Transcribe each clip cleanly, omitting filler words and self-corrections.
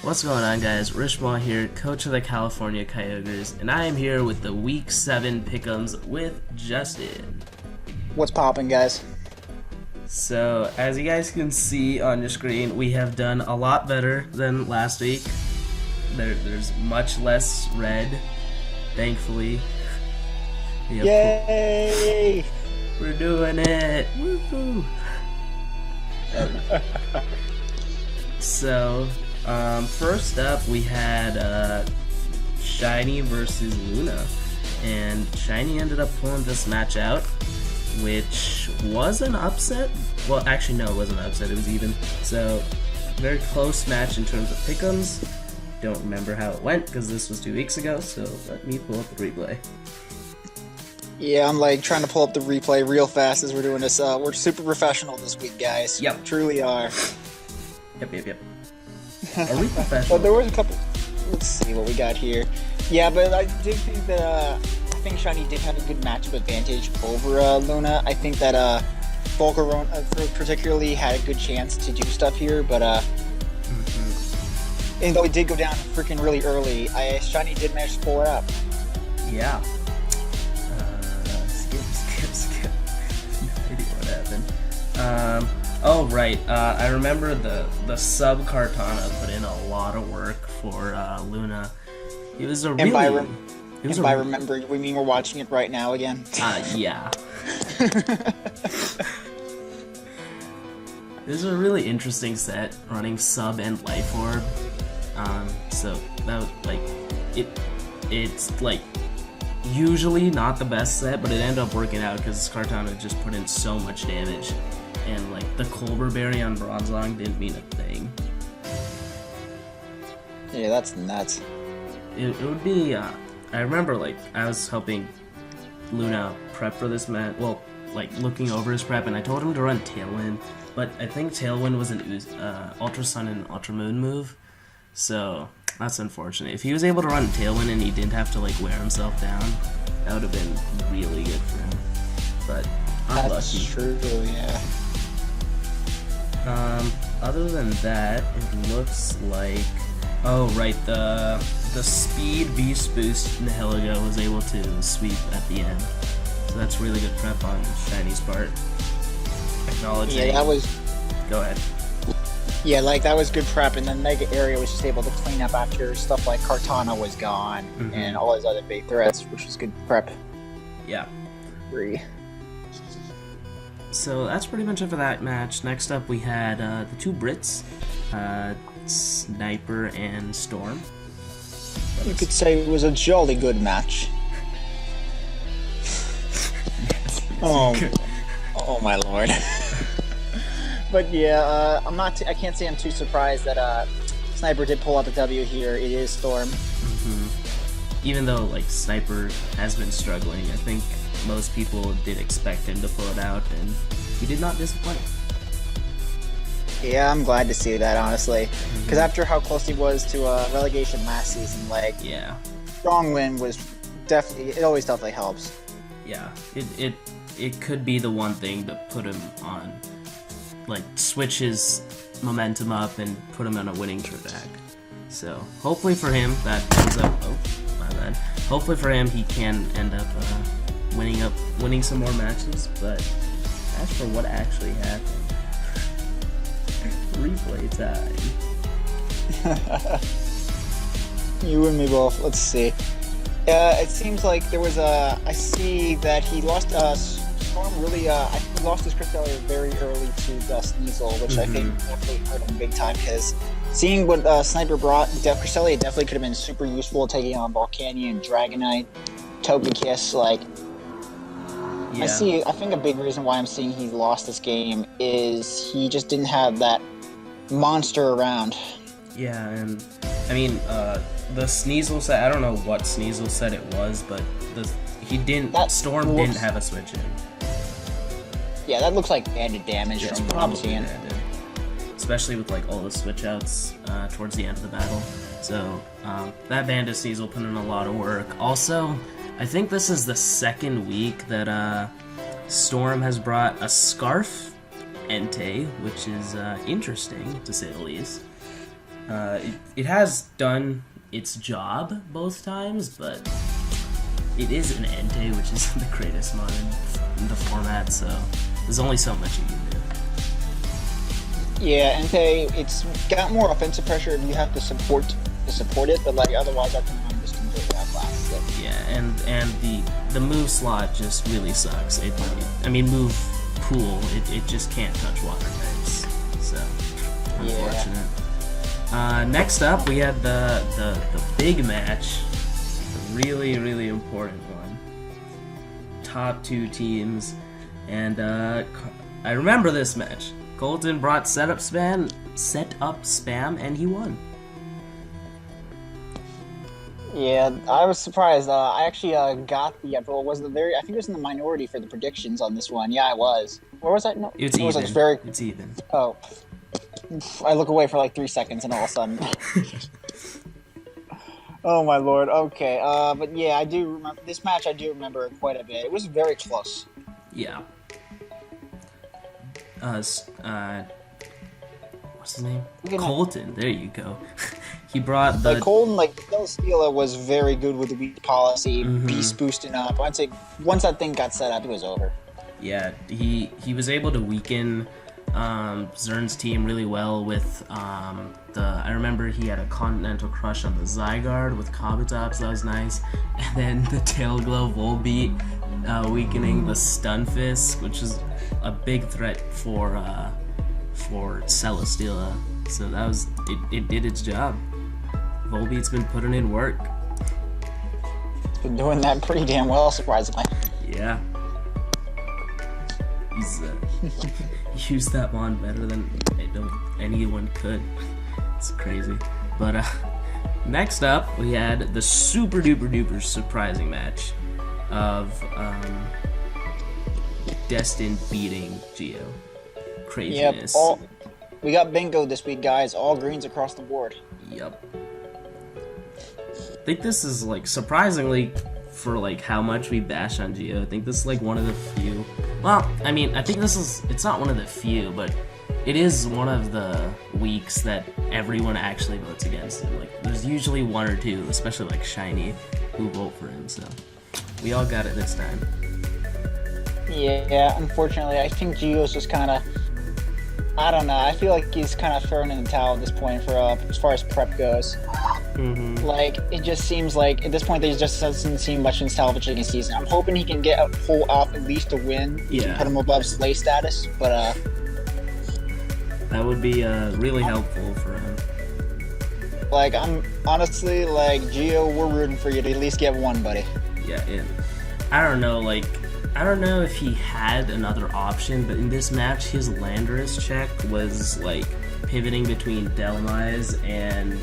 What's going on, guys? Rishmal here, coach of the California Kyogres, and I am here with the Week 7 Pickems with Justin. What's poppin', guys? So, as you guys can see on your screen, we have done a lot better than last week. There's much less red, thankfully. Yay! We're doing it! Woohoo! So, first up we had Shiny versus Luna, and Shiny ended up pulling this match out, which was an upset. Well, actually no, it wasn't an upset, it was even. So, very close match in terms of pick'ems. Don't remember how it went because this was 2 weeks ago, so let me pull up the replay. Yeah, I'm like trying to pull up the replay real fast as we're doing this. We're super professional this week, guys. Yep. Truly are. Yep. Are we professional? But there was a couple. Let's see what we got here. Yeah, but I did think that I think Shiny did have a good matchup advantage over Luna. I think that Volcarona particularly had a good chance to do stuff here, but and though it did go down freaking really early, Shiny did manage to pull it up. Yeah. Skip. No idea what happened. Oh, right. I remember the sub Kartana put in a lot of work for Luna. It was a really... And by remembering, we mean we're watching it right now again? Yeah. It was a really interesting set, running sub and life orb. So that was like... It's like... usually not the best set, but it ended up working out because Kartana just put in so much damage. And like the Colbur Berry on Bronzong didn't mean a thing. Yeah, that's nuts. It would be, I remember like I was helping Luna prep for this match, well, like looking over his prep, and I told him to run Tailwind, but I think Tailwind was an Ultra Sun and Ultra Moon move, so that's unfortunate. If he was able to run Tailwind and he didn't have to like wear himself down, that would have been really good for him, but unlucky. That's true, yeah. Other than that, it looks like... Oh, right, the speed beast boost Nihilego was able to sweep at the end. So that's really good prep on Shiny's part. Acknowledging... Yeah, that was... Go ahead. Yeah, like, that was good prep, and then Mega Area was just able to clean up after stuff like Kartana was gone, and all his other big threats, which was good prep. Yeah. Agree. So that's pretty much it for that match. Next up we had the two Brits, Sniper and Storm. You could say it was a jolly good match. Oh my lord. But yeah, I can't say I'm too surprised that Sniper did pull out the W here. It is Storm. Even though like Sniper has been struggling, I think most people did expect him to pull it out, and he did not disappoint. Yeah, I'm glad to see that, honestly. Because after how close he was to relegation last season, like, yeah, strong win was definitely, it always definitely helps. Yeah, it could be the one thing to put him on, like, switch his momentum up and put him on a winning track. So, hopefully for him, that ends up, oh, my bad. Hopefully for him, he can end up, winning some more matches, but as for what actually happened, replay time. You and me both. Let's see. It seems like there was I see that he lost Storm really. I think he lost his Cresselia very early to Sneasel, which I think definitely hurt him big time. Because seeing what Sniper brought, Cresselia definitely could have been super useful taking on Volcanion, Dragonite, Togekiss, like. Yeah. I think a big reason why I'm seeing he lost this game is he just didn't have that monster around. Yeah, and I mean, the Sneasel set, I don't know what Sneasel set it was, but Storm didn't have a switch in. Yeah, that looks like banded damage from what I'm seeing. Banded. Especially with like all the switch outs towards the end of the battle. So, that banded Sneasel put in a lot of work. Also, I think this is the second week that Storm has brought a Scarf Entei, which is interesting, to say the least. It has done its job both times, but it is an Entei, which isn't the greatest mod in the format, so there's only so much you can do. Yeah, Entei, it's got more offensive pressure if you have to support it, but like otherwise I think I'm just completely outclassed it. Yeah, and the move slot just really sucks. I mean move pool, it just can't touch water types. So unfortunate. Yeah. Next up we had the big match. The really important one. Top 2 teams, and I remember this match. Colton brought setup spam, and he won. Yeah, I was surprised. I actually got the I think it was in the minority for the predictions on this one. Yeah, I was. Where was I? No, it's even. It's even. Oh, I look away for like 3 seconds, and all of a sudden. Oh my lord. Okay. But yeah, I do remember this match. I do remember quite a bit. It was very close. Yeah. What's his name? Colton. There you go. He brought the Colton. Stella was very good with the weak policy, beast boosting up. I'd say once that thing got set up, it was over. Yeah, he was able to weaken Zern's team really well with I remember he had a Continental Crush on the Zygarde with Kabutops, that was nice, and then the Tail Glow Volbeat weakening the Stunfisk, which is a big threat for Celesteela. So that was it did its job. Volbeat's been putting in work. It's been doing that pretty damn well, surprisingly. Yeah. He's used that wand better than anyone could. It's crazy. But next up, we had the super duper surprising match of Destin beating Geo. Craziness. Yep. We got bingo this week, guys. All greens across the board. Yep. I think this is like surprisingly for like how much we bash on Geo. I think this is like one of the few. Well, I mean, I think it's not one of the few, but it is one of the weeks that everyone actually votes against him. Like, there's usually one or two, especially like Shiny, who vote for him. So we all got it this time. Yeah, unfortunately, I think Geo's just kind of. I don't know. I feel like he's kind of thrown in the towel at this point for as far as prep goes. Like, it just seems like at this point there just doesn't seem much in salvaging his season. I'm hoping he can pull off at least a win. Yeah. Put him above Slay status, but that would be really helpful for him. Like, I'm honestly like Geo, we're rooting for you to at least get one, buddy. Yeah, I don't know. Like, I don't know if he had another option, but in this match, his Landorus check was like pivoting between Delmise and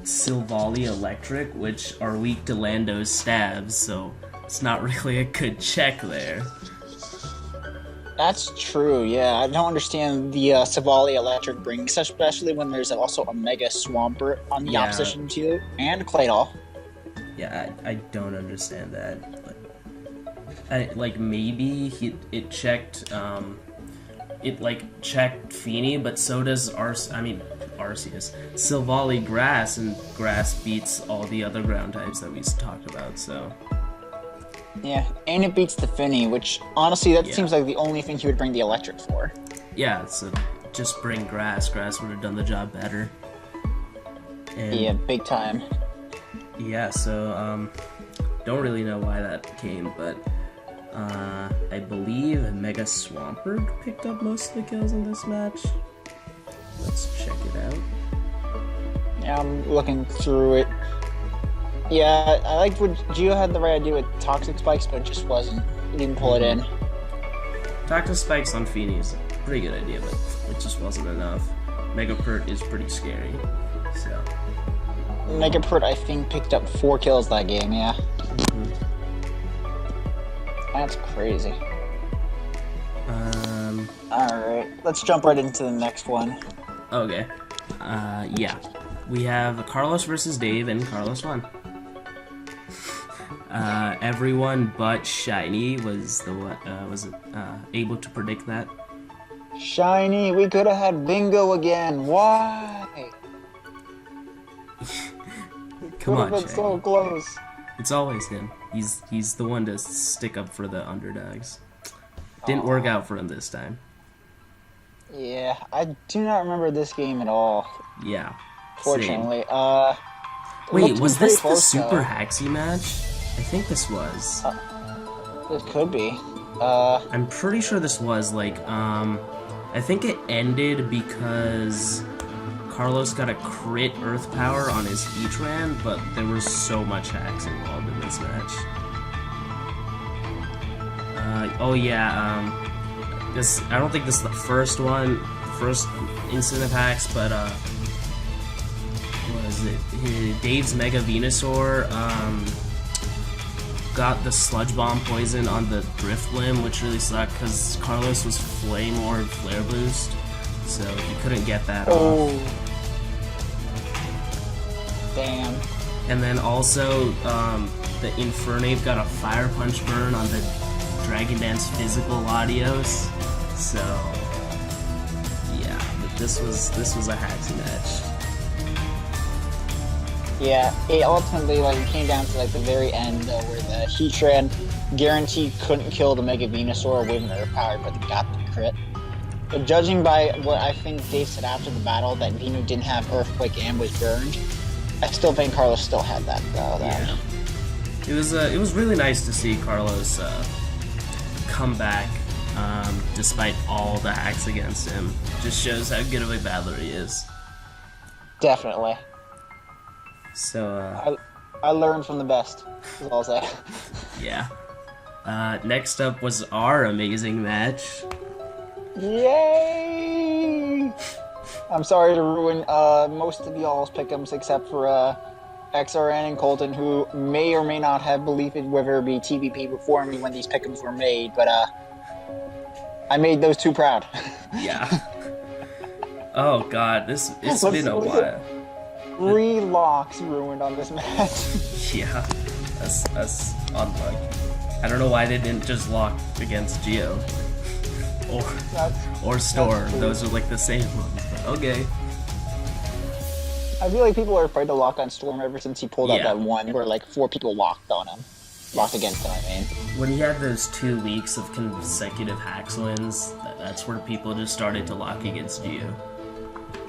Silvally Electric, which are weak to Lando's stabs, so it's not really a good check there. That's true, yeah. I don't understand the Silvally Electric bring, especially when there's also a Mega Swampert on the opposition to you, and Claydol. Yeah, I don't understand that. Like maybe it checked checked Feeny, but so does Arceus. Silvally Grass, and Grass beats all the other ground types that we talked about, so. Yeah, and it beats the Finny, which honestly that seems like the only thing he would bring the Electric for. Yeah, so just bring Grass. Grass would have done the job better. And yeah, big time. Yeah, so don't really know why that came, but I believe Mega Swampert picked up most of the kills in this match. Let's check it out. Yeah, I'm looking through it. Yeah, I liked what Geo had the right idea with Toxic Spikes, but it just wasn't. He didn't pull it in. Toxic Spikes on Feeny is a pretty good idea, but it just wasn't enough. Megapert is pretty scary, so. Megapert, I think, picked up 4 kills that game, yeah. That's crazy. Alright, let's jump right into the next one. Okay. Yeah. We have Carlos versus Dave, and Carlos won. Everyone but Shiny was able to predict that. Shiny, we could have had Bingo again. Why? Come on, been Shaggy. so close. It's always him. He's the one to stick up for the underdogs. Didn't work out for him this time. Yeah, I do not remember this game at all. Yeah. Fortunately. Same. Wait, was this the close, Super though. Haxy match? I think this was. It could be. I'm pretty sure this was, like, I think it ended because Carlos got a crit Earth Power on his Heatran, but there was so much hacks involved in this match. Oh yeah, this, I don't think this is the first incident of hacks, but, what is it? Dave's Mega Venusaur, got the Sludge Bomb poison on the Drift Limb, which really sucked because Carlos was Flame Orb Flare Boost, so he couldn't get that off. Damn. And then also, the Infernape got a Fire Punch burn on the Dragon Dance Physical Latios, so yeah, but this was a haxy match. Yeah, it ultimately came down to the very end though, where the Heatran guaranteed couldn't kill the Mega Venusaur with an Earth Power, but they got the crit. But judging by what I think Dave said after the battle, that Venu didn't have Earthquake and was burned, I still think Carlos still had that though. Yeah. It was really nice to see Carlos come back despite all the hacks against him. Just shows how good of a battler he is. Definitely. So, I learned from the best, is all I'll say. yeah. Next up was our amazing match. Yay! I'm sorry to ruin most of y'all's pick'ems except for XRN and Colton, who may or may not have believed whether it be TVP before me when these pick'ems were made, but I made those two proud. Yeah. Oh god, it's been a while. 3 locks ruined on this match. Yeah, that's unlucky. I don't know why they didn't just lock against Geo. Or Storm. Those are the same ones, but okay. I feel like people are afraid to lock on Storm ever since he pulled out that one where 4 people locked on him. Locked against him, I mean. When he had those 2 weeks of consecutive hacks wins, that's where people just started to lock against Geo.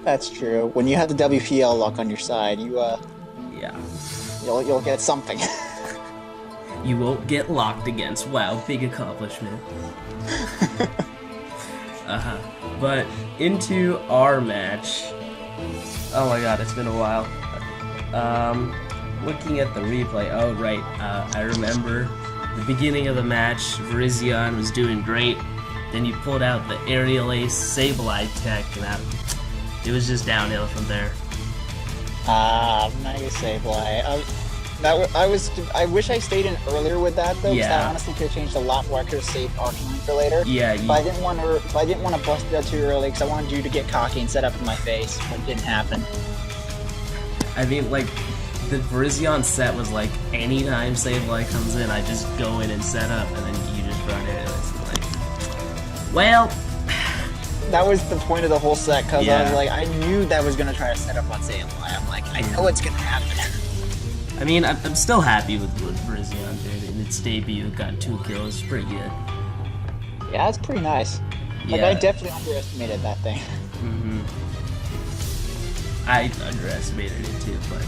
That's true. When you have the WPL lock on your side, yeah, you'll get something. You won't get locked against. Wow, big accomplishment. But into our match. Oh my god, it's been a while. Looking at the replay. Oh right, I remember the beginning of the match. Virizion was doing great. Then you pulled out the Aerial Ace Sableye tech, and it was just downhill from there. Mega Sableye. I wish I stayed in earlier with that though, because that honestly could have changed a lot more. I could have saved Arcanine for later. Yeah. But I didn't want to bust it out too early because I wanted you to get cocky and set up in my face, but it didn't happen. I mean, the Virizion set was anytime Sableye comes in, I just go in and set up, and then you just run it, and it's well. That was the point of the whole set, because I was I knew that was going to try to set up on Sableye. I'm I know it's going to happen. I mean, I'm still happy with what Virizion did in its debut. It got 2 kills. It's pretty good. Yeah, that's pretty nice. I definitely underestimated that thing. Mm-hmm. I underestimated it too, but,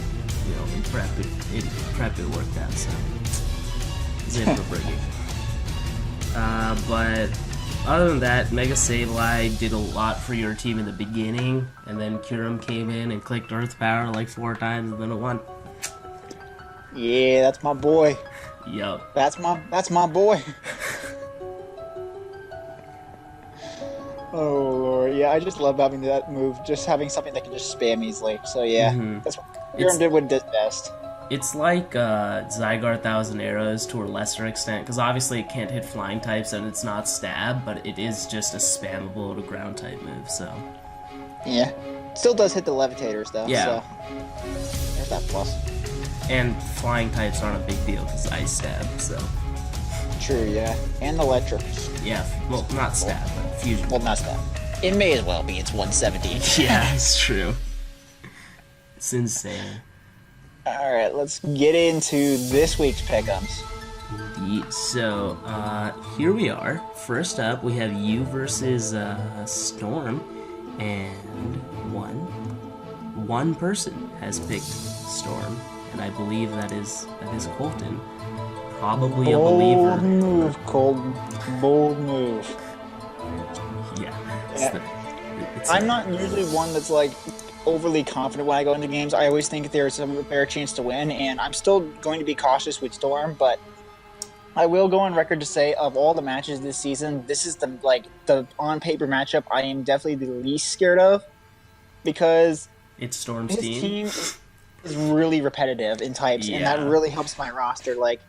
in prep it worked out, so it's in for breaking. But other than that, Mega Sableye did a lot for your team in the beginning, and then Kyurem came in and clicked Earth Power 4 times, and then it won. Yeah, that's my boy. Yup. That's my boy. Oh lord, yeah, I just love having that move, just having something that can just spam easily. So yeah, that's what Kyurem did what it did best. It's like Zygarde Thousand Arrows to a lesser extent, because obviously it can't hit flying types and it's not stab, but it is just a spammable to ground type move, so. Yeah. Still does hit the levitators though, yeah. So there's that plus. And flying types aren't a big deal because ice stab, so. True, yeah. And electric. Yeah, well, not stab, but fusion. Well, not stab. It may as well be. It's 117. Yeah, it's true. It's insane. All right, let's get into this week's Pickems. So, here we are. First up, we have you versus Storm, and one person has picked Storm, and I believe that is Colton. Probably a believer. Bold move, Colton. Bold move. Yeah. I'm not usually one that's like overly confident when I go into games. I always think there's a fair chance to win, and I'm still going to be cautious with Storm, but I will go on record to say of all the matches this season, this is the on paper matchup I am definitely the least scared of, because it's Storm's his team is really repetitive in types, and that really helps my roster. Like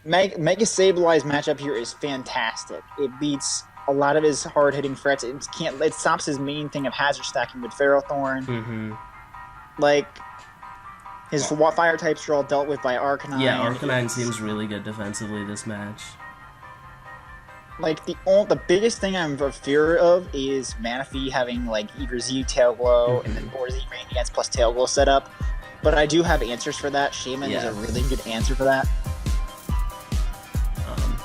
Mega Sableye matchup here is fantastic. It beats a lot of his hard hitting threats. It stops his main thing of hazard stacking with Ferrothorn. Mm-hmm. Like his fire types are all dealt with by Arcanine. Yeah, Arcanine seems really good defensively this match. Like the biggest thing I'm in fear of is Manaphy having like either Z Tail Glow and then or Z Rain Dance plus Tail Glow set up. But I do have answers for that. Shaman is a really good answer for that.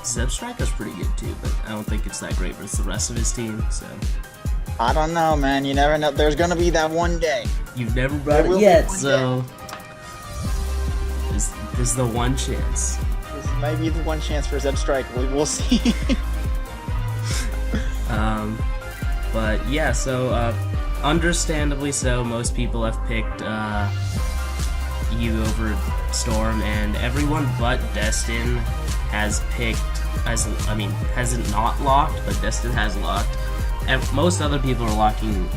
Zebstrike is pretty good too, but I don't think it's that great versus the rest of his team, so... I don't know, man. You never know. There's gonna be that one day. You've never brought it yet, so... This is the one chance. This might be the one chance for Zebstrike. We'll see. But yeah, so, understandably so, most people have picked, you over Storm, and everyone but Destin has picked, hasn't not locked, but Destin has locked. And most other people are locking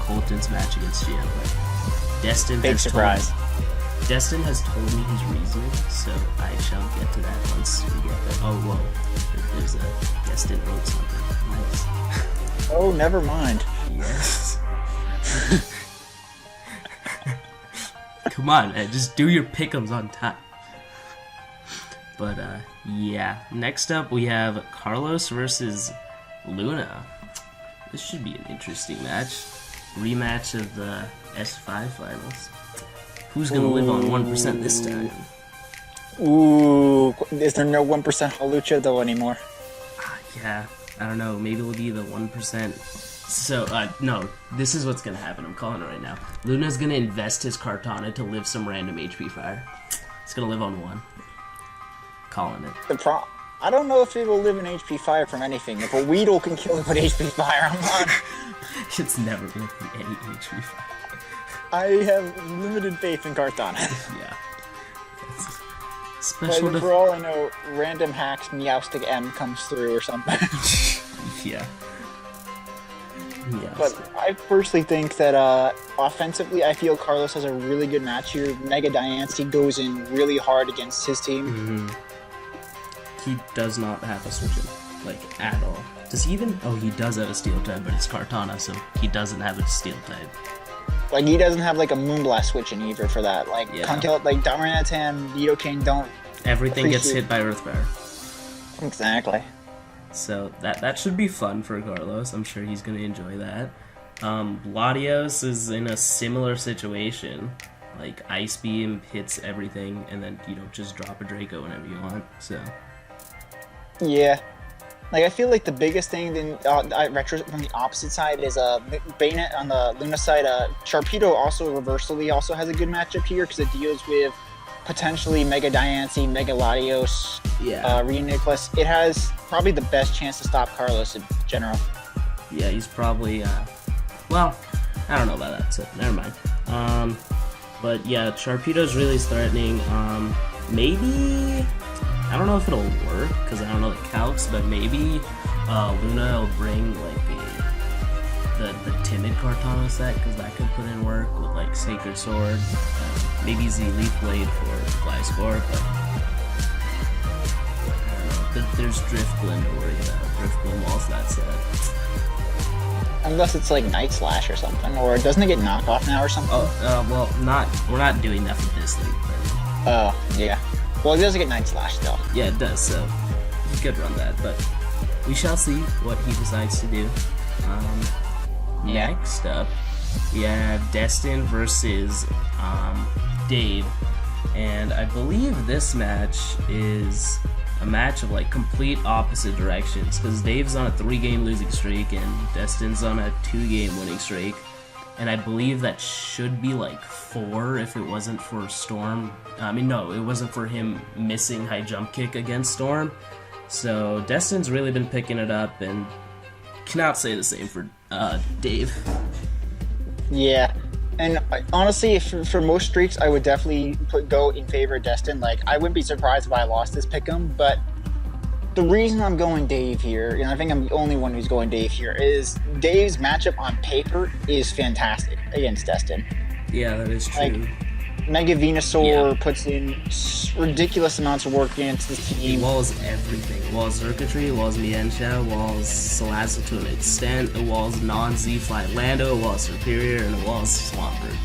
Colton's match against Gio, but Destin Destin has told me his reasoning, so I shall get to that once we get there. Oh, whoa. There's a Destin wrote something. Nice. Oh, never mind. Yes. Come on, man. Just do your pick'ems on time. But, yeah. Next up, we have Carlos versus Luna. This should be an interesting match. Rematch of the S5 finals. Who's gonna live on 1% this time? Ooh, is there no 1% Halucha though anymore? Yeah, I don't know. Maybe it'll be the 1%. So, no, this is what's gonna happen. I'm calling it right now. Luna's gonna invest his Kartana to live some random HP fire. It's gonna live on 1. Calling it. I don't know if it will live in HP fire from anything. If a Weedle can kill it with HP fire, I'm not. It's never gonna be any HP fire. I have limited faith in Kartana. Yeah. Special for all I know, random hacks Meowstic M comes through or something. Yeah. But I personally think that offensively, I feel Carlos has a really good match here. Mega Diancie goes in really hard against his team. He does not have a switch in, like, at all. Does he even? Oh, he does have a steel type, but it's Kartana, so he doesn't have a steel type. Like, he doesn't have, like, a Moonblast switch in either for that. Like, like, Darmanitan, Nidoking don't... Everything gets hit by Earthfire. Exactly. So, that should be fun for Carlos. I'm sure he's going to enjoy that. Latios is in a similar situation. Like, Ice Beam hits everything, and then, just drop a Draco whenever you want, so... Yeah. Like, I feel like the biggest thing retro from the opposite side is Bayonet on the Luna side. Sharpedo also reversally also has a good matchup here because it deals with potentially Mega Diancie, Mega Latios, Reuniclus. It has probably the best chance to stop Carlos in general. Yeah, he's probably, well, I don't know about that, so never mind. But yeah, Sharpedo's really threatening. Maybe... I don't know if it'll work, because I don't know the calcs, but maybe Luna will bring, like, the Timid Kartana set, because that could put in work with, like, Sacred Sword. Maybe Z Leaf Blade for Gliscor, but I don't know. There's Driftblim to worry about. Driftblim walls that set. Unless it's, like, Night Slash or something, or doesn't it get knocked off now or something? Oh, well, we're not doing that for this league. Oh, yeah. Well, it doesn't get Night Slash, though. Yeah, it does, so he could run that, but we shall see what he decides to do. Yeah. Next up, we have Destin versus Dave, and I believe this match is a match of like complete opposite directions because Dave's on a 3-game losing streak and Destin's on a 2-game winning streak, and I believe that should be like 4 if it wasn't for Storm. I mean, no, it wasn't for him missing high jump kick against Storm. So Destin's really been picking it up, and cannot say the same for Dave. Yeah, and honestly, for most streaks, I would definitely go in favor of Destin. Like, I wouldn't be surprised if I lost this pick'em, but the reason I'm going Dave here, and I think I'm the only one who's going Dave here, is Dave's matchup on paper is fantastic against Destin. Yeah, that is true. Like, Mega Venusaur puts in ridiculous amounts of work against this He team. walls everything. It walls Circuitry, it walls Mienshao, it walls Salazzle to an extent, it walls non-Z-Fly Lando, it walls Superior, and it walls Swampert.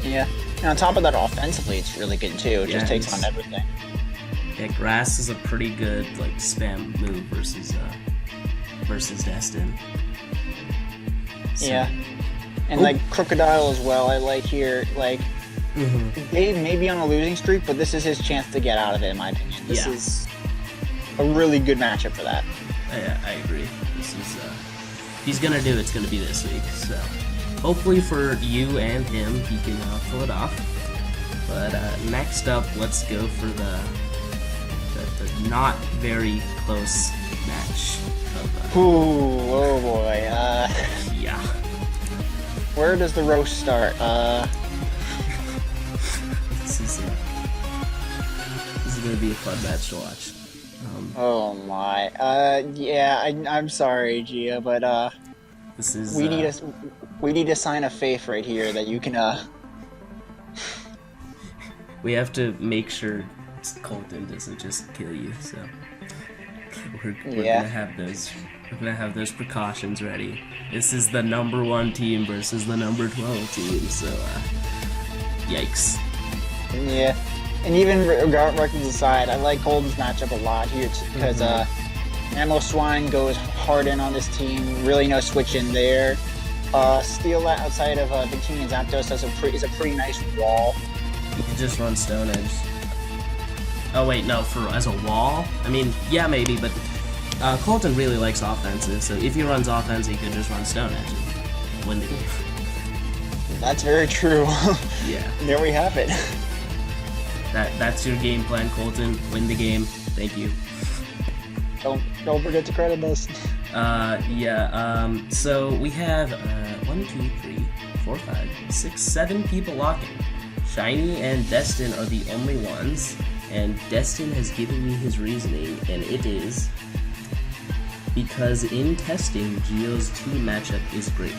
Yeah, and on top of that, offensively, it's really good too. It just takes on everything. Yeah, Grass is a pretty good like spam move versus Destin. So, Yeah, and like Crocodile as well. I like here, like Dave may be on a losing streak, but this is his chance to get out of it, in my opinion. This is a really good matchup for that. I agree. This is if he's gonna do it's gonna be this week. So hopefully for you and him, he can pull it off. But next up, let's go for the not very close match. Ooh, oh boy. Yeah. Where does the roast start? This is gonna be a fun match to watch. Oh my. Yeah. I'm sorry, Gia, but This is we need a sign of faith right here that you can we have to make sure Colton doesn't just kill you. So we're gonna have those. We're gonna have those precautions ready. This is the number 1 team versus the number 12 team. So yikes. Yeah. And even records aside, I like Colton's matchup a lot here because Ammo Swine goes hard in on this team. Really no switch in there. Steel outside of Victini and Zapdos is a pretty nice wall. You could just run Stone Edge. Oh wait, no, as a wall? I mean, yeah, maybe, but Colton really likes offenses, so if he runs offense, he could just run Stone Edge and win the game. That's very true. Yeah. There we have it. That's your game plan, Colton. Win the game. Thank you. Don't forget to credit us. So we have 1, 2, 3, 4, 5, 6, 7 people locking. Shiny and Destin are the only ones, and Destin has given me his reasoning, and it is because in testing, Geo's team matchup is great.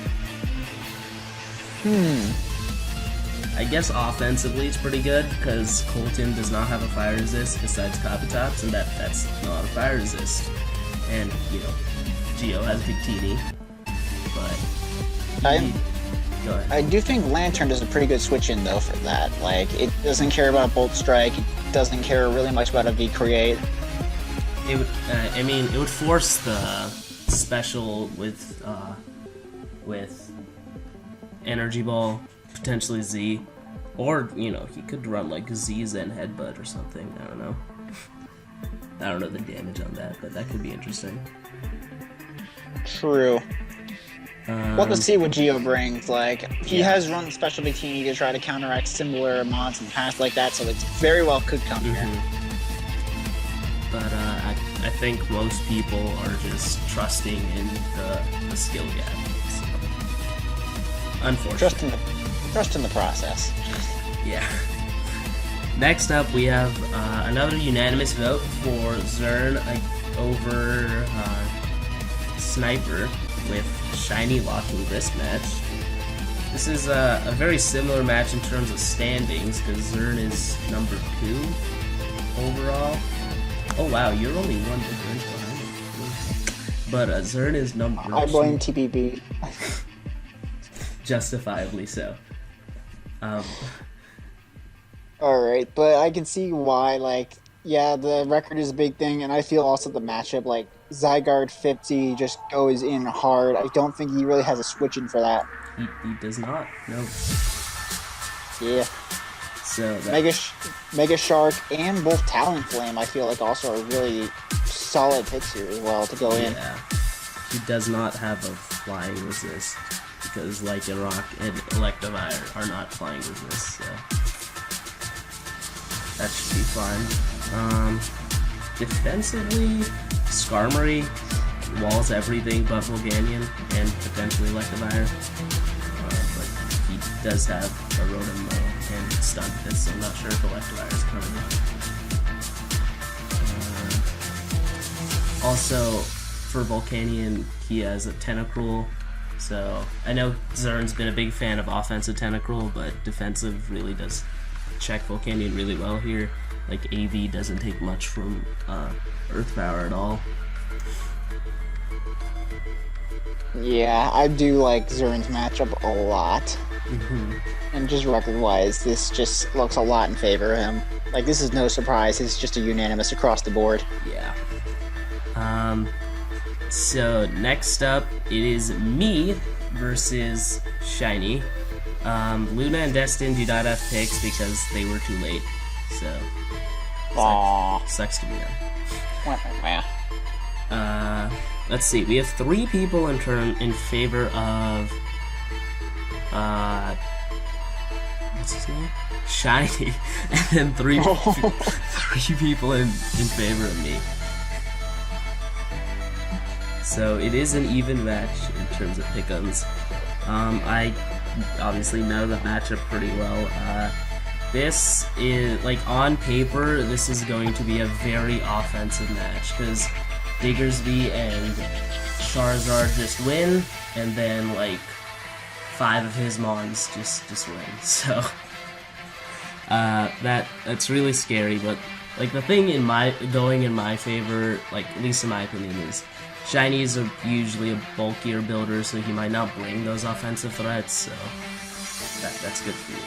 I guess offensively it's pretty good because Colton does not have a fire resist besides Kabutops, and that's not a fire resist. And Geo has Victini, but go ahead. I do think Lantern does a pretty good switch in though for that. Like, it doesn't care about Bolt Strike. It doesn't care really much about a V Create. It would. It would force the special with Energy Ball, potentially Z, or he could run like Z Zen Headbutt or something. I don't know. I don't know the damage on that, but that could be interesting. True. We'll have to see what Geo brings. Like, he has run Special Victini to try to counteract similar mods in the past like that, so it very well could come here. But I think most people are just trusting in the skill gap. So, unfortunately. Trust in the process. Yeah. Next up, we have another unanimous vote for Zern over Sniper with Shiny locking this match. This is a very similar match in terms of standings because Zern is number 2 overall. Oh wow, you're only 1 difference behind me. But Zern is number 2. I blame TPB. Justifiably so. Alright, but I can see why, the record is a big thing, and I feel also the matchup, Zygarde 50 just goes in hard. I don't think he really has a switch in for that. He does not. No. Yeah. So that, Mega Shark and both Talonflame, I feel like, also are really solid picks here as well to go in. yeah, he does not have a flying resist because Lycanroc and Electivire are not flying resist, so that should be fine. Defensively, Skarmory walls everything but Volganion and potentially Electivire, but he does have a Rotom and Stun Fist, so I'm not sure if Electivire is coming. Also, for Volcanion, he has a Tentacruel, so I know Zern's been a big fan of offensive Tentacruel, but defensive really does check Volcanion really well here. Like, AV doesn't take much from Earth Power at all. Yeah, I do like Zern's matchup a lot. Mm-hmm. And just record-wise, this just looks a lot in favor of him. Like, this is no surprise. It's just a unanimous across the board. Yeah. So next up, it is me versus Shiny. Luna and Destin do not have picks because they were too late. So, sucks to be them. Let's see. We have 3 people in favor of what's his name? Shiny, and then 3 people in favor of me. So it is an even match in terms of Pickems. I obviously know the matchup pretty well. This is, like, on paper, this is going to be a very offensive match, because Diggersby and Charizard just win, and then, like, 5 of his Mons just win. So, that's really scary, but, like, the thing going in my favor, like, at least in my opinion, is Shinies are usually a bulkier builder, so he might not bring those offensive threats, so that's good for me.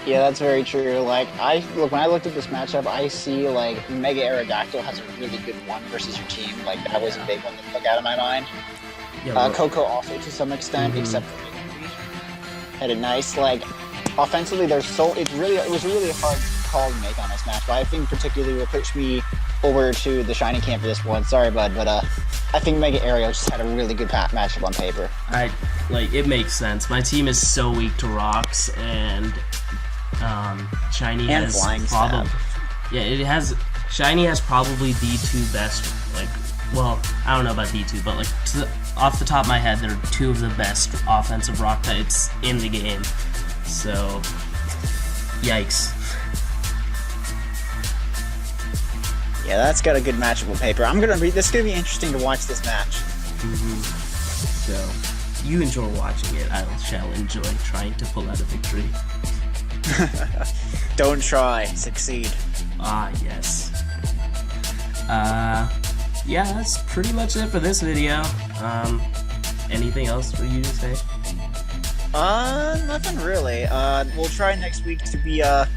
Yeah, that's very true. Like, when I looked at this matchup, I see, like, Mega Aerodactyl has a really good one versus your team. Like, that was a big one that took out of my mind. Yeah, Coco also, to some extent, except for had a nice, like, offensively, it was a really hard call to make on this match, but I think particularly will push me over to the Shiny camp for this one. Sorry, bud, but I think Mega Aerial just had a really good matchup on paper. It makes sense. My team is so weak to rocks, and Shiny and has flying probably stab. Shiny has probably the 2 best, like, well, I don't know about D2, but, like, off the top of my head, they're 2 of the best offensive rock types in the game. So, yikes. Yeah, that's got a good matchup on paper. This is gonna be interesting to watch this match. Mm-hmm. So, you enjoy watching it. I shall enjoy trying to pull out a victory. Don't try, succeed. Ah, yes. Yeah, that's pretty much it for this video. Anything else for you to say? Nothing really. We'll try next week to be, a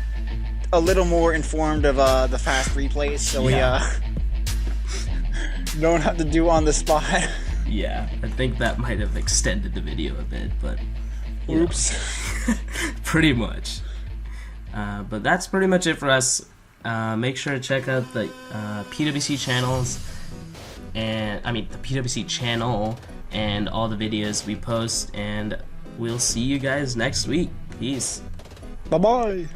little more informed of, the fast replays, so we, don't have to do on the spot. Yeah, I think that might have extended the video a bit, but... Oops. Pretty much. But that's pretty much it for us. Make sure to check out the PWC channels, the PWC channel and all the videos we post, and we'll see you guys next week. Peace. Bye-bye.